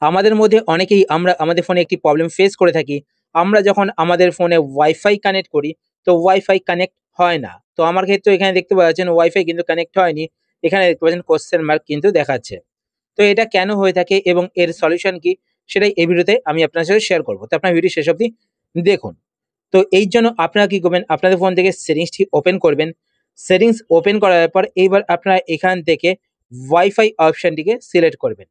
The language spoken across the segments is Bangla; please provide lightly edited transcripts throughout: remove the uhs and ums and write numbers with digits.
আমাদের মধ্যে অনেকেই আমরা আমাদের ফোনে একটি প্রবলেম ফেস করে থাকি। আমরা যখন আমাদের ফোনে ওয়াইফাই কানেক্ট করি, তো ওয়াইফাই কানেক্ট হয় না। তো আমার ক্ষেত্রেও এখানে দেখতে পাচ্ছেন ওয়াইফাই কিন্তু কানেক্ট হয়নি। এখানে দেখতে পাচ্ছেন কোয়েশ্চেন মার্ক কিন্তু দেখাচ্ছে। তো এটা কেন হয়ে থাকে এবং এর সলিউশন কি? সেটাই এই ভিডিওতে আমি আপনার সাথে শেয়ার করব। তো আপনার ভিডিও শেষ অবধি দেখুন। তো এই জন্য আপনারা কি করবেন? আপনাদের ফোন থেকে সেটিংসটি ওপেন করবেন। সেটিংস ওপেন করার পর এইবার আপনারা এখান থেকে ওয়াইফাই অপশনটিকে সিলেক্ট করবেন।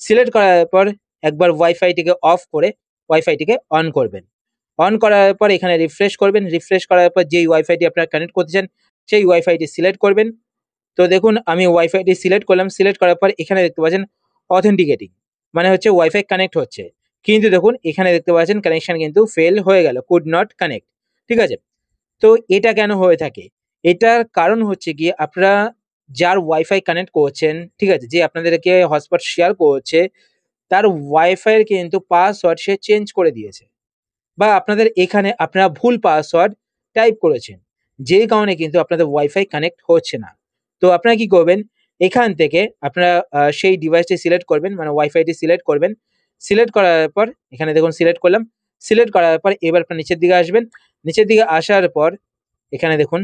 সিলেক্ট করার পর একবার ওয়াইফাইটিকে অফ করে ওয়াইফাইটিকে অন করবেন। অন করার পর এখানে রিফ্রেশ করবেন। রিফ্রেশ করার পর যেই ওয়াইফাইটি আপনারা কানেক্ট করতে চান, সেই ওয়াইফাইটি সিলেক্ট করবেন। তো দেখুন আমি ওয়াইফাইটি সিলেক্ট করলাম। সিলেক্ট করার পর এখানে দেখতে পাচ্ছেন অথেন্টিকেটিং, মানে হচ্ছে ওয়াইফাই কানেক্ট হচ্ছে। কিন্তু দেখুন এখানে দেখতে পাচ্ছেন কানেকশন কিন্তু ফেল হয়ে গেল, কুড নট কানেক্ট। ঠিক আছে? তো এটা কেন হয়ে থাকে? এটার কারণ হচ্ছে গিয়ে আপনারা যার ওয়াইফাই কানেক্ট করছেন, ঠিক আছে? যে আপনাদেরকে হটস্পট শেয়ার করছে, তার ওয়াইফাই এর কিন্তু পাসওয়ার্ড সে চেঞ্জ করে দিয়েছে। বা আপনাদের এখানে আপনারা ভুল পাসওয়ার্ড টাইপ করেছেন। যেই কারণে কিন্তু আপনাদের ওয়াইফাই কানেক্ট হচ্ছে না। তো আপনারা কি করবেন? এখান থেকে আপনারা সেই ডিভাইসটি সিলেক্ট করবেন, মানে ওয়াইফাইটি সিলেক্ট করবেন। সিলেক্ট করার পর এখানে দেখুন সিলেক্ট করলাম। সিলেক্ট করার পর এবার আপনারা নিচের দিকে আসবেন। নিচের দিকে আসার পর এখানে দেখুন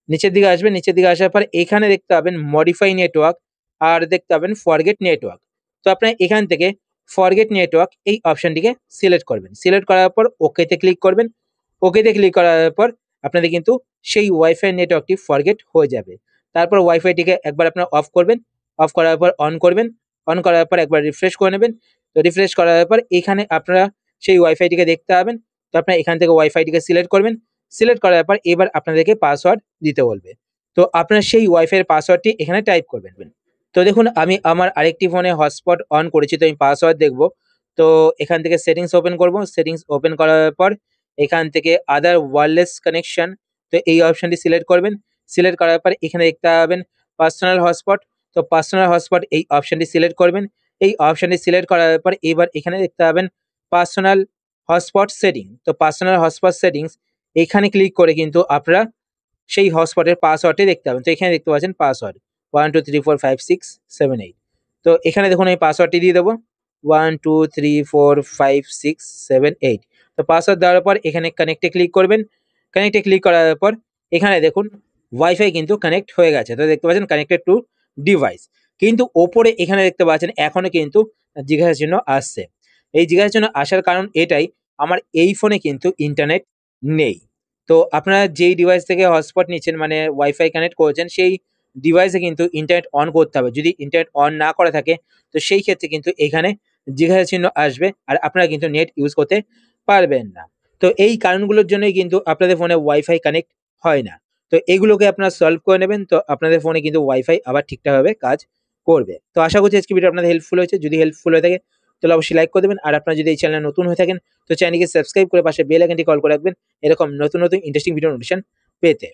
নিচের দিকে আসবেন। নিচের দিকে আসার পর এখানে দেখতে পাবেন মডিফাই নেটওয়ার্ক আর দেখতে পাবেন ফরগেট নেটওয়ার্ক। তো আপনারা এখান থেকে ফরগেট নেটওয়ার্ক এই অপশনটিকে সিলেক্ট করবেন। সিলেক্ট করার পর ওকেতে ক্লিক করবেন। ওকেতে ক্লিক করার পর আপনাদের কিন্তু সেই ওয়াইফাই নেটওয়ার্কটি ফরগেট হয়ে যাবে। তারপর ওয়াইফাইটিকে একবার আপনারা অফ করবেন। অফ করার পর অন করবেন। অন করার পর একবার রিফ্রেশ করে নেবেন। তো রিফ্রেশ করার পর এখানে আপনারা সেই ওয়াইফাইটিকে দেখতে পাবেন। তো আপনারা এখান থেকে ওয়াইফাইটিকে সিলেক্ট করবেন। সিলেক্ট করার পর এবার আপনাদেরকে পাসওয়ার্ড দিতে বলবে। তো আপনারা সেই ওয়াইফাই এর পাসওয়ার্ডটি এখানে টাইপ করবেন। তো দেখুন আমি আমার আরেকটি ফোনে হটস্পট অন করেছি, তো আমি পাসওয়ার্ড দেখব। তো এখান থেকে সেটিংস ওপেন করব। সেটিংস ওপেন করার পর এখান থেকে আদার ওয়্যারলেস কানেকশন, তো এই অপশনটি সিলেক্ট করবেন। সিলেক্ট করার পর এখানে দেখতে পাবেন পার্সোনাল হটস্পট। তো পার্সোনাল হটস্পট এই অপশনটি সিলেক্ট করবেন। এই অপশনটি সিলেক্ট করার পর এবার এখানে দেখতে পাবেন পার্সোনাল হটস্পট সেটিং। তো পার্সোনাল হটস্পট সেটিংস এখানে ক্লিক করে কিন্তু আপনারা সেই হটস্পটের পাসওয়ার্ডটি দেখতে পাবেন। তো এখানে দেখতে পাচ্ছেন পাসওয়ার্ড 1 2 3 4 5 6 7 8। তো এখানে দেখুন আমি পাসওয়ার্ডটি দিয়ে দেবো 1 2 3 4 5 6 7 8। তো পাসওয়ার্ড দেওয়ার পর এখানে কানেক্টে ক্লিক করবেন। কানেক্টে ক্লিক করার পর এখানে দেখুন ওয়াইফাই কিন্তু কানেক্ট হয়ে গেছে। তো দেখতে পাচ্ছেন কানেক্টেড টু ডিভাইস। কিন্তু ওপরে এখানে দেখতে পাচ্ছেন এখনো কিন্তু জিজ্ঞাসা চিহ্ন আসছে। এই জিজ্ঞাসা চিহ্ন আসার কারণ এটাই, আমার এই ফোনে কিন্তু ইন্টারনেট নেই। তো আপনারা যেই ডিভাইস থেকে হটস্পট নিচ্ছেন, মানে ওয়াইফাই কানেক্ট করেছেন, সেই ডিভাইসে কিন্তু ইন্টারনেট অন করতে হবে। যদি ইন্টারনেট অন না করা থাকে, তো সেই ক্ষেত্রে কিন্তু এখানে জিজ্ঞাসা চিহ্ন আসবে আর আপনারা কিন্তু নেট ইউজ করতে পারবেন না। তো এই কারণগুলোর জন্যই কিন্তু আপনাদের ফোনে ওয়াইফাই কানেক্ট হয় না। তো এগুলোকে আপনারা সলভ করে নেবেন, তো আপনাদের ফোনে কিন্তু ওয়াইফাই আবার ঠিকঠাকভাবে কাজ করবে। তো আশা করছি আজকে ভিডিও আপনাদের হেল্পফুল হয়েছে। যদি হেল্পফুল হয়ে থাকে তাহলে অবশ্যই লাইক করে দেবেন। আর আপনারা যদি এই চ্যানেলে নতুন হয়ে থাকেন, তো চ্যানেলকে সাবস্ক্রাইব করে পাশে বেল আইকনটি কল করে রাখবেন এরকম নতুন নতুন ইন্টারেস্টিং ভিডিও নোটিফিকেশন পেতে।